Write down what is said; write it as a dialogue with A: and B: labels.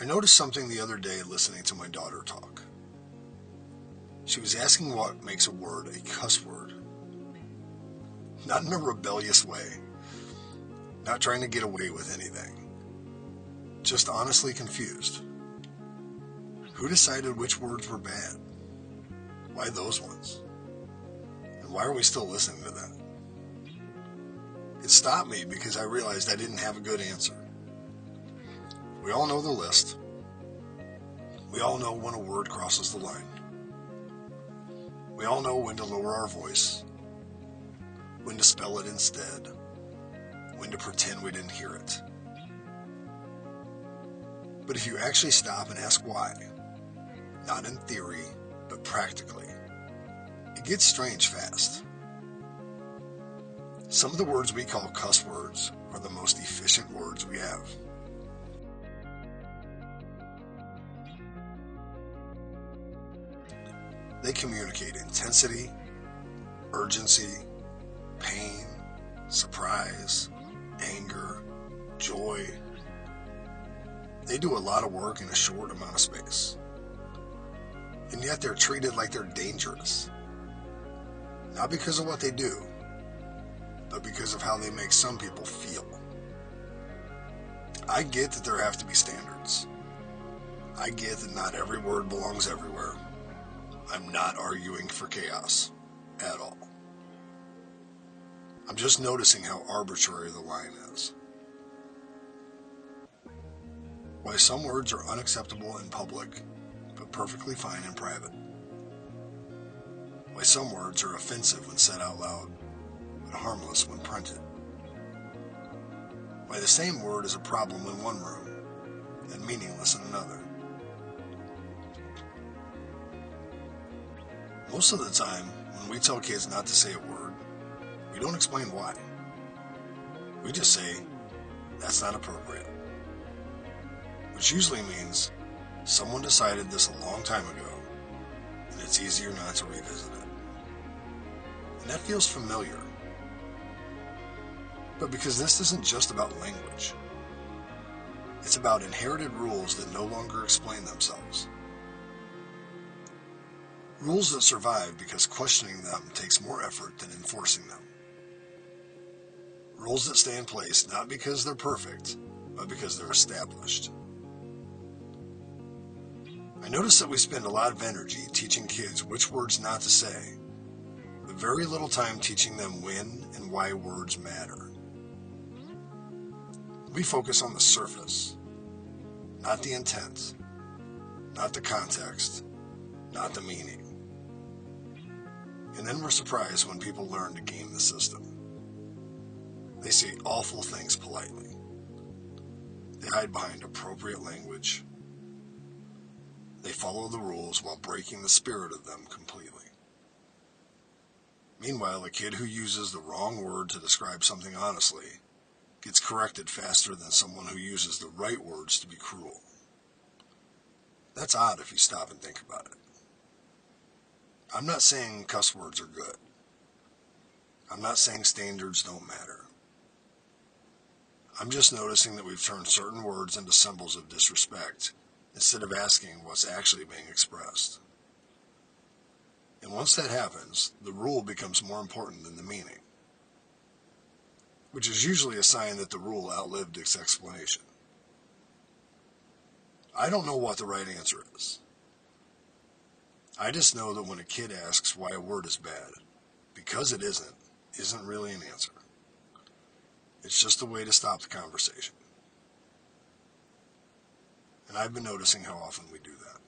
A: I noticed something the other day listening to my daughter talk. She was asking what makes a word a cuss word. Not in a rebellious way, not trying to get away with anything, just honestly confused. Who decided which words were bad? Why those ones? And why are we still listening to that? It stopped me because I realized I didn't have a good answer. We all know the list. We all know when a word crosses the line. We all know when to lower our voice, when to spell it instead, when to pretend we didn't hear it. But if you actually stop and ask why, not in theory, but practically, it gets strange fast. Some of the words we call cuss words are the most efficient words we have. They communicate intensity, urgency, pain, surprise, anger, joy. They do a lot of work in a short amount of space. And yet they're treated like they're dangerous. Not because of what they do, but because of how they make some people feel. I get that there have to be standards. I get that not every word belongs everywhere. I'm not arguing for chaos at all. I'm just noticing how arbitrary the line is. Why some words are unacceptable in public, but perfectly fine in private. Why some words are offensive when said out loud, but harmless when printed. Why the same word is a problem in one room and meaningless in another. Most of the time, when we tell kids not to say a word, we don't explain why. We just say, that's not appropriate. Which usually means someone decided this a long time ago, and it's easier not to revisit it. And that feels familiar. But because this isn't just about language, it's about inherited rules that no longer explain themselves. Rules that survive because questioning them takes more effort than enforcing them. Rules that stay in place not because they're perfect, but because they're established. I notice that we spend a lot of energy teaching kids which words not to say, but very little time teaching them when and why words matter. We focus on the surface, not the intent, not the context, not the meaning. And then we're surprised when people learn to game the system. They say awful things politely. They hide behind appropriate language. They follow the rules while breaking the spirit of them completely. Meanwhile, a kid who uses the wrong word to describe something honestly gets corrected faster than someone who uses the right words to be cruel. That's odd if you stop and think about it. I'm not saying cuss words are good. I'm not saying standards don't matter. I'm just noticing that we've turned certain words into symbols of disrespect instead of asking what's actually being expressed. And once that happens, the rule becomes more important than the meaning, which is usually a sign that the rule outlived its explanation. I don't know what the right answer is. I just know that when a kid asks why a word is bad, because it isn't really an answer. It's just a way to stop the conversation. And I've been noticing how often we do that.